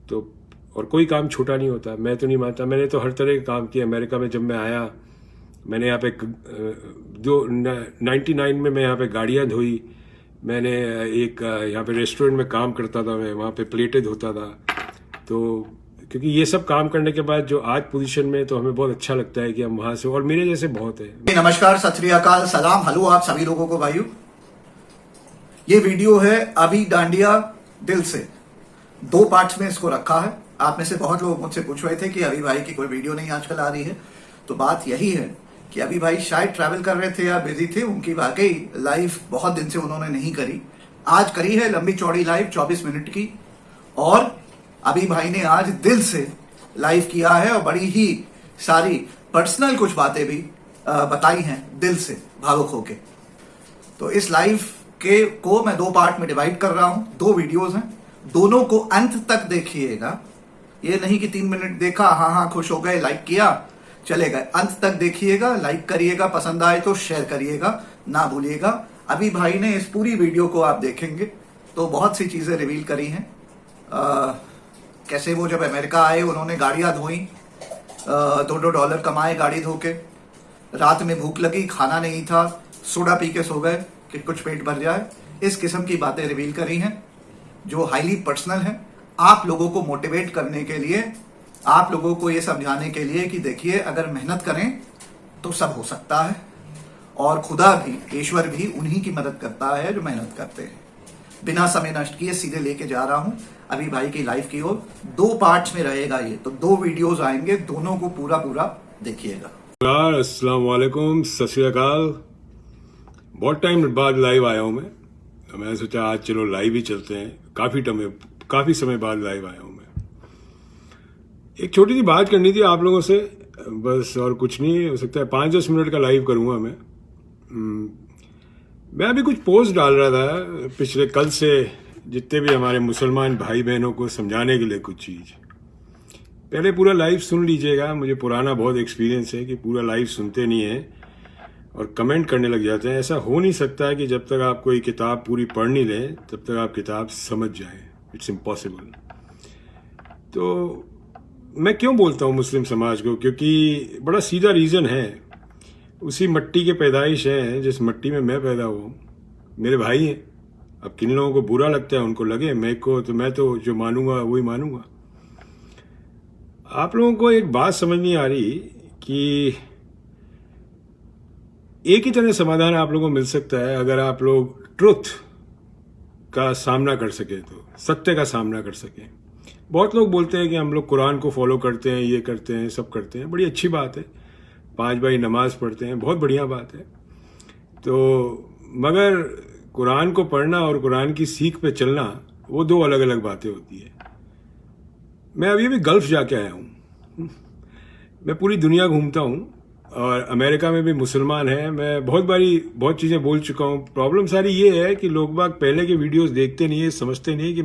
तो और कोई काम छोटा नहीं होता, मैं तो नहीं मानता। मैंने तो हर तरह के काम किए। अमेरिका में जब मैं आया, मैंने यहाँ पे 99 में मैं यहाँ पे गाड़ियाँ धोई। मैंने एक यहाँ पे रेस्टोरेंट में काम करता था, मैं वहाँ पे प्लेटें धोता था। तो क्योंकि ये सब काम करने के बाद जो आज पोजीशन में, तो हमें बहुत अच्छा लगता है कि हम वहाँ से, और मेरे जैसे बहुत है। नमस्कार, सत श्री अकाल, सलाम, हेलो आप सभी लोगों को भाइयों। ये वीडियो है अभी डांडिया दिल से। 2 पार्ट्स में इसको रखा है। आप में से बहुत लोग मुझसे पूछ रहे थे कि अभी भाई की कोई वीडियो नहीं आजकल आ रही है। तो बात यही है कि अभी भाई शायद ट्रैवल कर रहे थे या बिजी थे। उनकी वाकई लाइव बहुत दिन से उन्होंने नहीं करी। आज करी है लंबी चौड़ी लाइव 24 मिनट की, और अभी भाई ने आज दिल से लाइव किया है और बड़ी ही सारी पर्सनल कुछ बातें भी बताई हैं दिल से, भावुक होके। तो इस लाइव को मैं 2 पार्ट में डिवाइड कर रहा हूं। 2 वीडियोस हैं, दोनों को अंत तक देखिएगा। ये नहीं कि 3 मिनट देखा, हाँ खुश हो गए, लाइक किया, चले गए। अंत तक देखिएगा, लाइक करिएगा, पसंद आए तो शेयर करिएगा, ना भूलिएगा। अभी भाई ने इस पूरी वीडियो को आप देखेंगे तो बहुत सी चीजें रिवील करी हैं। कैसे वो जब अमेरिका आए उन्होंने गाड़ियां धोई, $2 कमाए गाड़ी धो के, रात में भूख लगी, खाना नहीं था, सोडा पी के सो गए कि कुछ पेट भर जाए। इस किस्म की बातें रिवील करी हैं जो हाईली पर्सनल है, आप लोगों को मोटिवेट करने के लिए, आप लोगों को ये समझाने के लिए कि देखिए अगर मेहनत करें तो सब हो सकता है, और खुदा भी, ईश्वर भी उन्हीं की मदद करता है जो मेहनत करते हैं। बिना समय नष्ट किए सीधे लेके जा रहा हूं अभी भाई की लाइफ की ओर। 2 पार्ट्स में रहेगा ये, तो 2 वीडियोस आएंगे, दोनों को पूरा देखिएगा। अस्सलाम वालेकुम, सत श्री अकाल। बहुत टाइम बाद लाइव आया हूं मैं, तो मैंने सोचा आज चलो लाइव ही चलते हैं। काफी समय बाद लाइव आया हूं मैं। एक छोटी सी बात करनी थी आप लोगों से, बस, और कुछ नहीं। हो सकता है 5-10 मिनट का लाइव करूंगा मैं अभी कुछ पोस्ट डाल रहा था पिछले कल से, जितने भी हमारे मुसलमान भाई बहनों को समझाने के लिए कुछ चीज। पहले पूरा लाइव सुन लीजिएगा। मुझे पुराना बहुत एक्सपीरियंस है कि पूरा लाइव सुनते नहीं है और कमेंट करने लग जाते हैं। ऐसा हो नहीं सकता है कि जब तक आप कोई किताब पूरी पढ़ नहीं लें तब तक आप किताब समझ जाएं। It's impossible. तो मैं क्यों बोलता हूँ मुस्लिम समाज को, क्योंकि बड़ा सीधा रीज़न है। उसी मट्टी के पैदाइश हैं जिस मट्टी में मैं पैदा हुआ हूँ। मेरे भाई हैं। अब किन लोगों को बुरा लगता है उनको लगे, मैं तो जो मानूंगा वही मानूंगा। आप लोगों को एक बात समझ नहीं आ रही कि एक ही तरह समाधान आप लोगों को मिल सकता है अगर आप लोग ट्रुथ का सामना कर सके, तो सत्य का सामना कर सके। बहुत लोग बोलते हैं कि हम लोग कुरान को फॉलो करते हैं, ये करते हैं, सब करते हैं। बड़ी अच्छी बात है। 5 बारी नमाज पढ़ते हैं, बहुत बढ़िया बात है। तो मगर कुरान को पढ़ना और कुरान की सीख पे चलना, वो 2 अलग अलग बातें होती है। मैं अभी गल्फ जाके आया हूँ। मैं पूरी दुनिया घूमता हूँ और अमेरिका में भी मुसलमान हैं। मैं बहुत चीज़ें बोल चुका हूँ। प्रॉब्लम सारी ये है कि लोग बाग पहले के वीडियोस देखते नहीं है, समझते नहीं कि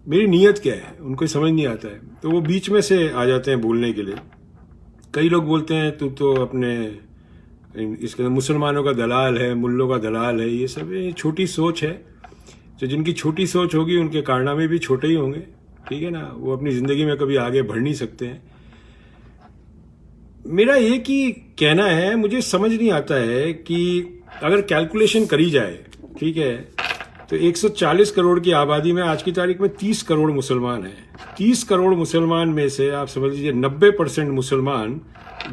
मेरी नीयत क्या है, उनको समझ नहीं आता है। तो वो बीच में से आ जाते हैं बोलने के लिए। कई लोग बोलते हैं तू तो अपने इसके मुसलमानों का दलाल है, मुल्लों का दलाल है। ये सब छोटी सोच है। तो जिनकी छोटी सोच होगी उनके कारनामे भी छोटे ही होंगे, ठीक है ना। वो अपनी ज़िंदगी में कभी आगे बढ़ नहीं सकते हैं। मेरा एक ही कहना है, मुझे समझ नहीं आता है कि अगर कैलकुलेशन करी जाए, ठीक है, तो 140 करोड़ की आबादी में आज की तारीख में 30 करोड़ मुसलमान हैं। 30 करोड़ मुसलमान में से आप समझ लीजिए 90% मुसलमान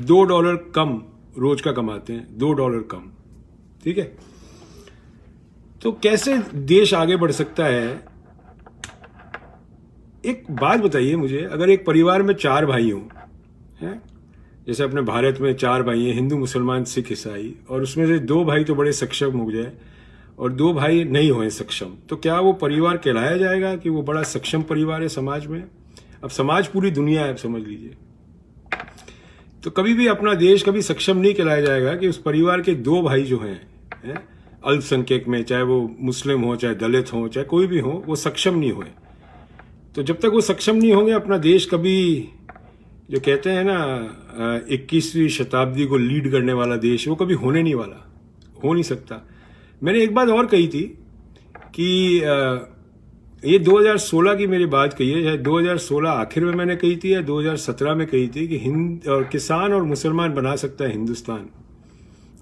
$2 कम रोज का कमाते हैं। $2 कम, ठीक है। तो कैसे देश आगे बढ़ सकता है? एक बात बताइए मुझे, अगर एक परिवार में 4 भाई हों, हैं, जैसे अपने भारत में 4 भाई हैं, हिंदू, मुसलमान, सिख, ईसाई, और उसमें से 2 भाई तो बड़े सक्षम हो जाए और 2 भाई नहीं हुए सक्षम, तो क्या वो परिवार कहलाया जाएगा कि वो बड़ा सक्षम परिवार है समाज में? अब समाज पूरी दुनिया है, आप समझ लीजिए। तो कभी भी अपना देश कभी सक्षम नहीं कहलाया जाएगा कि उस परिवार के 2 भाई जो हैं अल्पसंख्यक में, चाहे वो मुस्लिम हो, चाहे दलित हो, चाहे कोई भी हो, वो सक्षम नहीं हुए। तो जब तक वो सक्षम नहीं होंगे, अपना देश कभी, जो कहते हैं ना 21वीं शताब्दी को लीड करने वाला देश, वो कभी होने नहीं वाला, हो नहीं सकता। मैंने एक बात और कही थी कि ये 2016 की मेरी बात कही है, शायद 2016 आखिर में मैंने कही थी या 2017 में कही थी कि हिंद और किसान और मुसलमान बना सकता है हिंदुस्तान।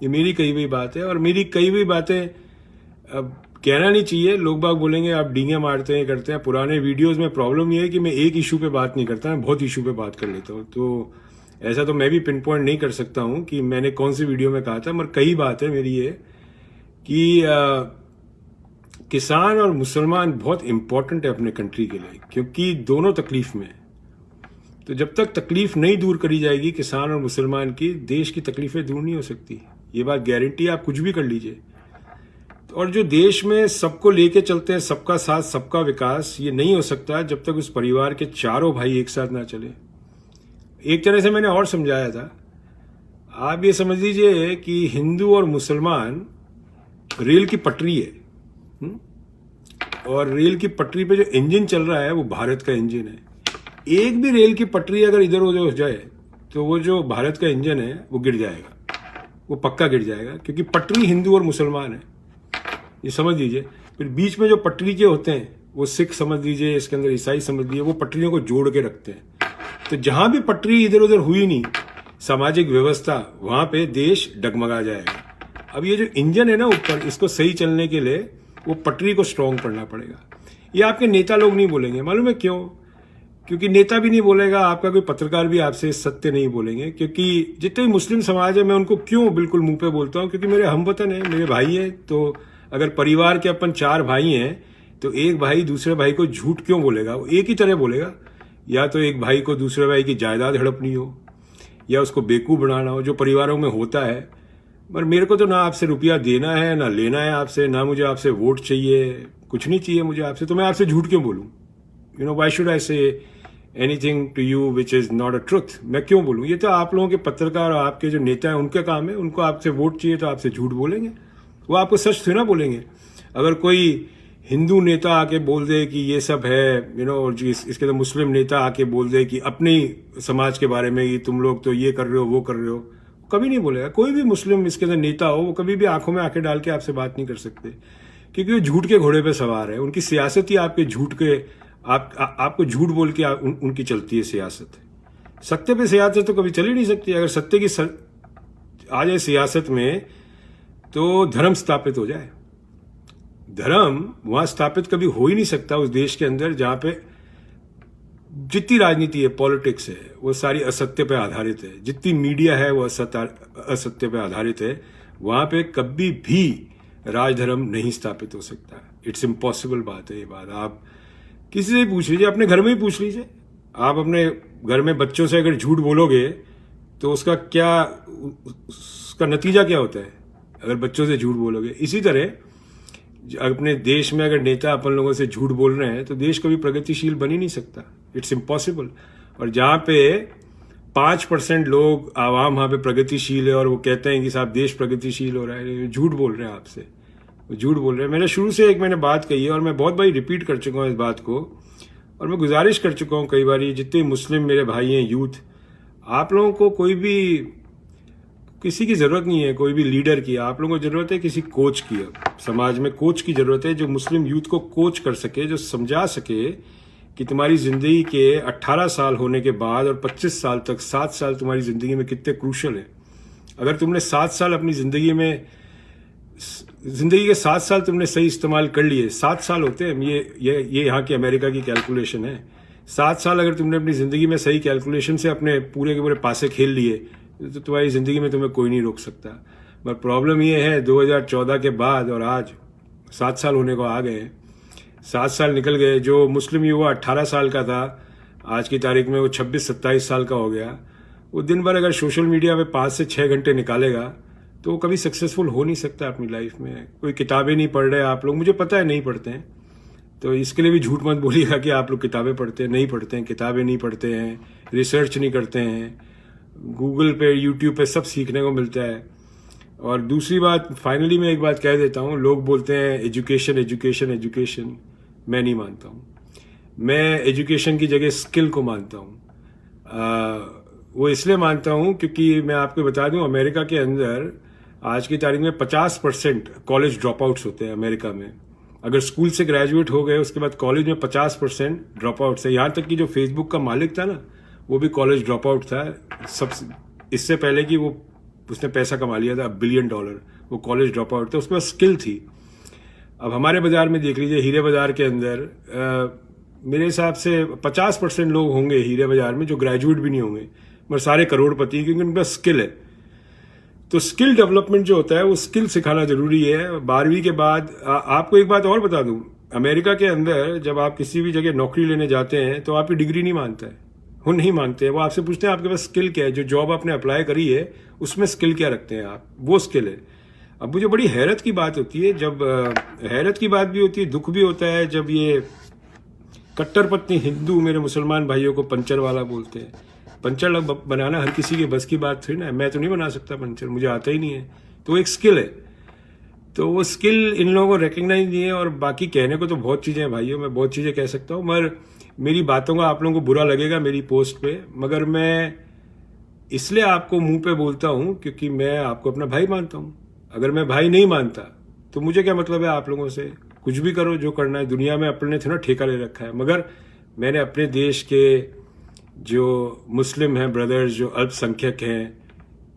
ये मेरी कही हुई बात है, और मेरी कही हुई बातें अब कहना नहीं चाहिए, लोग बाग बोलेंगे आप डींगे मारते हैं करते हैं। पुराने वीडियोस में प्रॉब्लम ये है कि मैं एक इशू पे बात नहीं करता, मैं बहुत इशू पे बात कर लेता हूँ। तो ऐसा तो मैं भी पिन पॉइंट नहीं कर सकता हूँ कि मैंने कौन सी वीडियो में कहा था, मगर कई बात है मेरी ये कि किसान और मुसलमान बहुत इंपॉर्टेंट है अपने कंट्री के लिए, क्योंकि दोनों तकलीफ में है। तो जब तक तकलीफ नहीं दूर करी जाएगी किसान और मुसलमान की, देश की तकलीफें दूर नहीं हो सकती। ये बात गारंटी है, आप कुछ भी कर लीजिए। और जो देश में सबको लेके चलते हैं, सबका साथ सबका विकास, ये नहीं हो सकता जब तक उस परिवार के चारों भाई एक साथ ना चले। एक तरह से मैंने और समझाया था, आप ये समझ लीजिए कि हिंदू और मुसलमान रेल की पटरी है, और रेल की पटरी पे जो इंजन चल रहा है वो भारत का इंजन है। एक भी रेल की पटरी अगर इधर उधर हो जाए तो वो जो भारत का इंजन है वो गिर जाएगा, वो पक्का गिर जाएगा, क्योंकि पटरी हिंदू और मुसलमान है, ये समझ लीजिए। फिर बीच में जो पटरी के होते हैं वो सिख समझ लीजिए, इसके अंदर ईसाई समझ लीजिए, वो पटरियों को जोड़ के रखते हैं। तो जहां भी पटरी इधर उधर हुई नहीं, सामाजिक व्यवस्था, वहां पे देश डगमगा जाएगा। अब ये जो इंजन है ना ऊपर, इसको सही चलने के लिए वो पटरी को स्ट्रांग करना पड़ेगा। ये आपके नेता लोग नहीं बोलेंगे, मालूम है क्यों? क्योंकि नेता भी नहीं बोलेगा, आपका कोई पत्रकार भी आपसे सत्य नहीं बोलेंगे। क्योंकि जितने भी मुस्लिम समाज है, मैं उनको क्यों बिल्कुल मुंह पे बोलता हूँ, क्योंकि मेरे हमवतन है, मेरे भाई है। तो अगर परिवार के अपन 4 भाई हैं तो एक भाई दूसरे भाई को झूठ क्यों बोलेगा? वो एक ही तरह बोलेगा, या तो एक भाई को दूसरे भाई की जायदाद हड़पनी हो, या उसको बेवकूफ बनाना हो, जो परिवारों में होता है। पर मेरे को तो ना आपसे रुपया देना है ना लेना है आपसे, ना मुझे आपसे वोट चाहिए, कुछ नहीं चाहिए मुझे आपसे। तो मैं आपसे झूठ क्यों बोलूं? You know, why should I say anything to you which is not a truth? मैं क्यों बोलूं? ये तो आप लोगों के पत्रकार और आपके जो नेता हैं उनका काम है। उनको आपसे वोट चाहिए तो आपसे झूठ बोलेंगे, वो आपको सच थोड़ी ना बोलेंगे। अगर कोई हिंदू नेता आके बोल दे कि ये सब है, यू नो, और इसके तो मुस्लिम नेता आके बोल दे कि अपने समाज के बारे में कि तुम लोग तो ये कर रहे हो वो कर रहे हो, कभी नहीं बोलेगा। कोई भी मुस्लिम इसके अंदर नेता हो, वो कभी भी आंखों में आंखें डाल के आपसे बात नहीं कर सकते, क्योंकि वो झूठ के घोड़े पे सवार है। उनकी सियासत ही आपके झूठ के, आपको झूठ बोल के उनकी चलती है सियासत। सत्य पे सियासत तो कभी चल ही नहीं सकती। अगर सत्य की आ जाए सियासत में तो धर्म स्थापित हो जाए। धर्म वहां स्थापित कभी हो ही नहीं सकता उस देश के अंदर जहां पे जितनी राजनीति है, पॉलिटिक्स है, वो सारी असत्य पे आधारित है। जितनी मीडिया है वो असत्य पे आधारित है। वहां पे कभी भी राजधर्म नहीं स्थापित हो सकता। इट्स इम्पॉसिबल बात है ये बात। आप किसी से भी पूछ लीजिए, अपने घर में ही पूछ लीजिए। आप अपने घर में बच्चों से अगर झूठ बोलोगे तो उसका नतीजा क्या होता है अगर बच्चों से झूठ बोलोगे? इसी तरह अपने देश में अगर नेता अपन लोगों से झूठ बोल रहे हैं तो देश कभी प्रगतिशील बन ही नहीं सकता। It's impossible. और जहां पे 5% लोग आवाम वहां पे प्रगतिशील है और वो कहते हैं कि साहब देश प्रगतिशील हो रहा है, झूठ बोल रहे हैं आपसे, वो झूठ बोल रहे हैं। मैंने शुरू से मैंने बात कही है और मैं बहुत बार रिपीट कर चुका हूँ इस बात को, और मैं गुजारिश कर चुका हूँ कई बार, जितने मुस्लिम मेरे भाई हैं, यूथ, आप लोगों को कोई भी किसी की जरूरत नहीं है, कोई भी लीडर की। आप लोगों को जरूरत है किसी कोच की। समाज में कोच की जरूरत है जो मुस्लिम यूथ को कोच कर सके, जो समझा सके कि तुम्हारी जिंदगी के 18 साल होने के बाद और 25 साल तक 7 साल तुम्हारी जिंदगी में कितने क्रूशल है। अगर तुमने 7 साल अपनी जिंदगी के 7 साल तुमने सही इस्तेमाल कर लिए, 7 साल होते हैं, ये यहाँ की अमेरिका की कैलकुलेशन है। 7 साल अगर तुमने अपनी जिंदगी में सही कैलकुलेशन से अपने पूरे के पूरे पासे खेल लिए तो तुम्हारी जिंदगी में तुम्हें कोई नहीं रोक सकता। पर प्रॉब्लम ये है 2014 के बाद और आज 7 साल होने को आ गए, 7 साल निकल गए। जो मुस्लिम युवा 18 साल का था, आज की तारीख में वो 26-27 साल का हो गया। वो दिन भर अगर सोशल मीडिया पे 5 से 6 घंटे निकालेगा तो वो कभी सक्सेसफुल हो नहीं सकता अपनी लाइफ में। कोई किताबें नहीं पढ़ रहे आप लोग, मुझे पता है नहीं पढ़ते हैं, तो इसके लिए भी झूठ मत बोलिएगा कि आप लोग किताबें पढ़ते हैं। नहीं पढ़ते हैं, किताबें नहीं पढ़ते हैं, रिसर्च नहीं करते हैं। गूगल पे, यूट्यूब पे सब सीखने को मिलता है। और दूसरी बात, फाइनली मैं एक बात कह देता हूँ, लोग बोलते हैं एजुकेशन एजुकेशन एजुकेशन, मैं नहीं मानता हूँ। मैं एजुकेशन की जगह स्किल को मानता हूँ। वो इसलिए मानता हूँ क्योंकि मैं आपको बता दूँ, अमेरिका के अंदर आज की तारीख में 50% कॉलेज ड्रॉप आउट्स होते हैं अमेरिका में। अगर स्कूल से ग्रेजुएट हो गए उसके बाद कॉलेज में 50% ड्रॉप आउट है। यहाँ तक कि जो फेसबुक का मालिक था ना, वो भी कॉलेज ड्रॉप आउट था। सब इससे पहले कि वो उसने पैसा कमा लिया था $1 बिलियन, वो कॉलेज ड्रॉप आउट था, उसके पास स्किल थी। अब हमारे बाजार में देख लीजिए, हीरे बाजार के अंदर मेरे हिसाब से 50% लोग होंगे हीरे बाजार में जो ग्रेजुएट भी नहीं होंगे, मगर सारे करोड़पति, क्योंकि उनके पास स्किल है। तो स्किल डेवलपमेंट जो होता है वो स्किल सिखाना जरूरी है। 12वीं के बाद आपको एक बात और बता दूं, अमेरिका के अंदर जब आप किसी भी जगह नौकरी लेने जाते हैं तो आपकी डिग्री नहीं मांगता है, वो नहीं मांगते हैं। वो आपसे पूछते हैं आपके पास स्किल क्या है, जो जॉब आपने अप्लाई करी है उसमें स्किल क्या रखते हैं आप, वो स्किल है। अब मुझे बड़ी हैरत की बात होती है, जब हैरत की बात भी होती है, दुख भी होता है, जब ये कट्टरपंथी हिंदू मेरे मुसलमान भाइयों को पंचर वाला बोलते हैं। पंचर बनाना हर किसी के बस की बात थी ना, मैं तो नहीं बना सकता पंचर, मुझे आता ही नहीं है। तो वो एक स्किल है, तो वो स्किल इन लोगों को रिकग्नाइज नहीं है। और बाकी कहने को तो बहुत चीज़ें हैं भाइयों, मैं बहुत चीज़ें कह सकता हूँ, मगर मेरी बातों का आप लोगों को बुरा लगेगा मेरी पोस्ट पे, मगर मैं इसलिए आपको मुंह पे बोलता हूँ क्योंकि मैं आपको अपना भाई मानता हूँ। अगर मैं भाई नहीं मानता तो मुझे क्या मतलब है आप लोगों से। कुछ भी करो, जो करना है, दुनिया में अपने थोड़ा ठेका ले रखा है। मगर मैंने अपने देश के जो मुस्लिम हैं ब्रदर्स, जो अल्पसंख्यक हैं,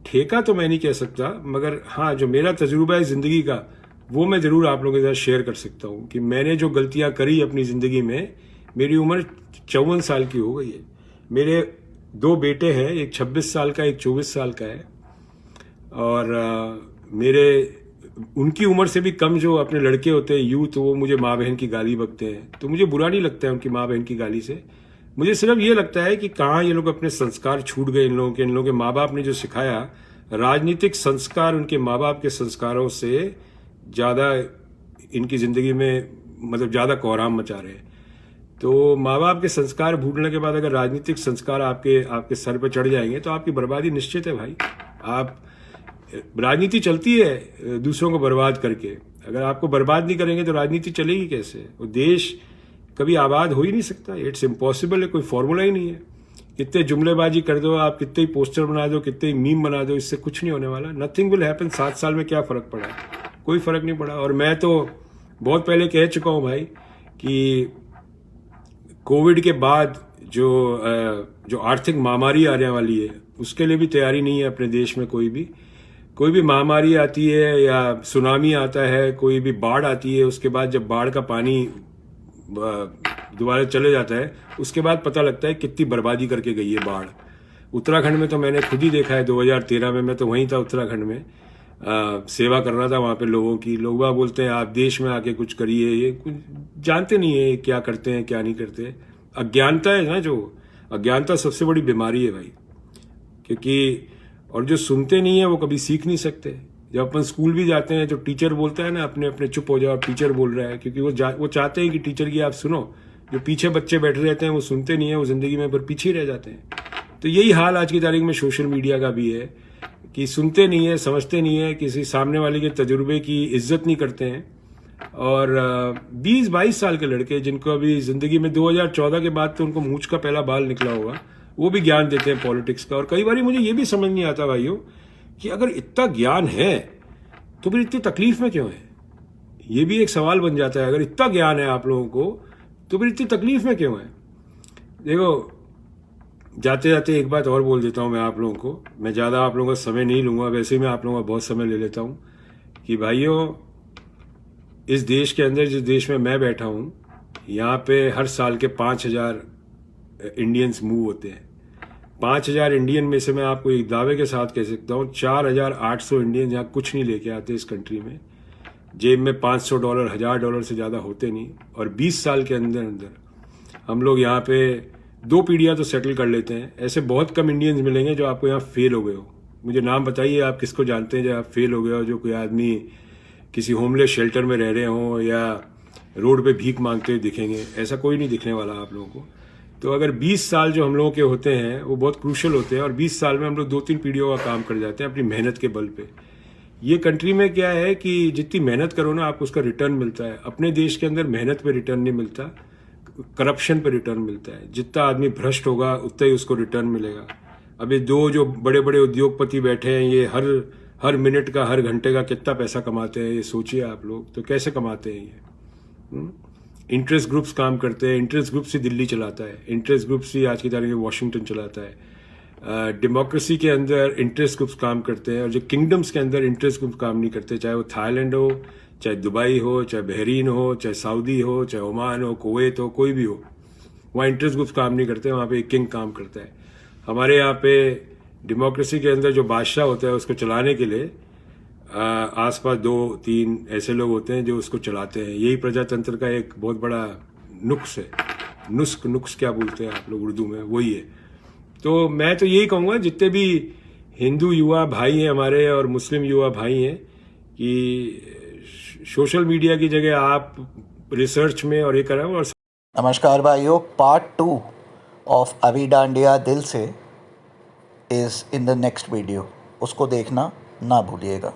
ठेका तो मैं नहीं कह सकता, मगर हाँ जो मेरा तजुर्बा है ज़िंदगी का वो मैं ज़रूर आप लोगों के साथ शेयर कर सकता हूँ कि मैंने जो गलतियाँ करी अपनी ज़िंदगी में। मेरी उम्र 54 साल की हो गई है, मेरे 2 बेटे हैं, एक 26 साल का, एक 24 साल का है, और मेरे उनकी उम्र से भी कम जो अपने लड़के होते हैं यूथ, वो मुझे माँ बहन की गाली बकते हैं। तो मुझे बुरा नहीं लगता है उनकी माँ बहन की गाली से, मुझे सिर्फ ये लगता है कि कहाँ ये लोग अपने संस्कार छूट गए। इन लोगों के माँ बाप ने जो सिखाया, राजनीतिक संस्कार उनके माँ बाप के संस्कारों से ज़्यादा इनकी ज़िंदगी में मतलब ज़्यादा कोहराम मचा रहे हैं। तो माँ बाप के संस्कार भूलने के बाद अगर राजनीतिक संस्कार आपके सर पे चढ़ जाएंगे तो आपकी बर्बादी निश्चित है भाई। आप राजनीति चलती है दूसरों को बर्बाद करके, अगर आपको बर्बाद नहीं करेंगे तो राजनीति चलेगी कैसे। वो देश कभी आबाद हो ही नहीं सकता, इट्स इम्पॉसिबल है, कोई फॉर्मूला ही नहीं है। कितने जुमलेबाजी कर दो आप, कितने ही पोस्टर बना दो, कितने ही मीम बना दो, इससे कुछ नहीं होने वाला। Nothing will happen. 7 साल में क्या फर्क पड़ा, कोई फर्क नहीं पड़ा। और मैं तो बहुत पहले कह चुका हूं भाई कि कोविड के बाद जो आर्थिक महामारी आने वाली है उसके लिए भी तैयारी नहीं है अपने देश में। कोई भी महामारी आती है या सुनामी आता है, कोई भी बाढ़ आती है, उसके बाद जब बाढ़ का पानी दोबारा चले जाता है उसके बाद पता लगता है कितनी बर्बादी करके गई है बाढ़। उत्तराखंड में तो मैंने खुद ही देखा है, 2013 में मैं तो वहीं था उत्तराखंड में, सेवा कर रहा था वहाँ पे लोगों की। लोग बोलते हैं आप देश में आके कुछ करिए, ये कुछ जानते नहीं है क्या करते हैं क्या नहीं करते। अज्ञानता है ना, जो अज्ञानता सबसे बड़ी बीमारी है भाई, क्योंकि और जो सुनते नहीं है वो कभी सीख नहीं सकते। जब अपन स्कूल भी जाते हैं तो टीचर बोलता है ना अपने अपने चुप हो जाओ, टीचर बोल रहा है, क्योंकि वो चाहते हैं कि टीचर की आप सुनो। जो पीछे बच्चे बैठे रहते हैं वो सुनते नहीं है, वो जिंदगी में पर पीछे रह जाते हैं। तो यही हाल आज की तारीख में सोशल मीडिया का भी है कि सुनते नहीं है, समझते नहीं है, किसी सामने वाले के तजुर्बे की इज्जत नहीं करते हैं। और 20-22 साल के लड़के जिनको अभी जिंदगी में 2014 के बाद तो उनको मूंछ का पहला बाल निकला होगा, वो भी ज्ञान देते हैं पॉलिटिक्स का। और कई बार मुझे ये भी समझ नहीं आता भाइयों कि अगर इतना ज्ञान है तो फिर इतनी तकलीफ में क्यों है। ये भी एक सवाल बन जाता है, अगर इतना ज्ञान है आप लोगों को तो फिर इतनी तकलीफ में क्यों है। देखो, जाते जाते एक बात और बोल देता हूं मैं आप लोगों को, मैं ज़्यादा आप लोगों का समय नहीं लूंगा, वैसे ही मैं आप लोगों का बहुत समय ले लेता हूं, कि भाइयों इस देश के अंदर, जिस देश में मैं बैठा हूं, यहाँ पे हर साल के 5,000 इंडियंस मूव होते हैं। 5,000 इंडियन में से मैं आपको एक दावे के साथ कह सकता हूँ 4,800 इंडियन यहाँ कुछ नहीं लेके आते इस कंट्री में। जेब में $500, $1,000 से ज़्यादा होते नहीं। और 20 साल के अंदर अंदर हम लोग यहाँ पे 2 पीढ़ियाँ तो सेटल कर लेते हैं। ऐसे बहुत कम इंडियंस मिलेंगे जो आपको यहाँ फेल हो गए हो। मुझे नाम बताइए आप किसको जानते हैं जो आप फेल हो गए हो, जो कोई आदमी किसी होमलेस शेल्टर में रह रहे हों या रोड पे भीख मांगते हुए दिखेंगे। ऐसा कोई नहीं दिखने वाला आप लोगों को। तो अगर 20 साल जो हम लोगों के होते हैं वो बहुत क्रूशल होते हैं, और 20 साल में हम लोग 2-3 पीढ़ियों का काम कर जाते हैं अपनी मेहनत के बल पे। ये कंट्री में क्या है कि जितनी मेहनत करो ना आपको उसका रिटर्न मिलता है। अपने देश के अंदर मेहनत पे रिटर्न नहीं मिलता, करप्शन पे रिटर्न मिलता है। जितना आदमी भ्रष्ट होगा उतना ही उसको रिटर्न मिलेगा। अभी 2 जो बड़े बड़े उद्योगपति बैठे हैं, ये हर मिनट का, हर घंटे का कितना पैसा कमाते हैं, ये सोचिए आप लोग। तो कैसे कमाते हैं ये, इंटरेस्ट ग्रुप्स काम करते हैं, इंटरेस्ट ग्रुप्स ही दिल्ली चलाता है, इंटरेस्ट ग्रुप्स ही आज की तारीख में वॉशिंगटन चलाता है। डेमोक्रेसी के अंदर इंटरेस्ट ग्रुप्स काम करते हैं, और जो किंगडम्स के अंदर इंटरेस्ट ग्रुप्स काम नहीं करते, चाहे वो थाईलैंड हो, चाहे दुबई हो, चाहे बहरीन हो, चाहे सऊदी हो, चाहे ओमान हो, कुवैत हो, कोई भी हो, वहाँ इंटरेस्ट ग्रुप्स काम नहीं करते, वहाँ पे एक किंग काम करता है। हमारे यहाँ पे डेमोक्रेसी के अंदर जो बादशाह होता है उसको चलाने के लिए आसपास 2-3 ऐसे लोग होते हैं जो उसको चलाते हैं। यही प्रजातंत्र का एक बहुत बड़ा नुक्स है। नुक्स क्या बोलते हैं आप लोग उर्दू में, वही है। तो मैं तो यही कहूँगा जितने भी हिंदू युवा भाई हैं हमारे और मुस्लिम युवा भाई हैं कि सोशल मीडिया की जगह आप रिसर्च में और ये करें। और नमस्कार भाइयों, पार्ट 2 ऑफ अभी डांडिया दिल से is in the next video, उसको देखना ना भूलिएगा।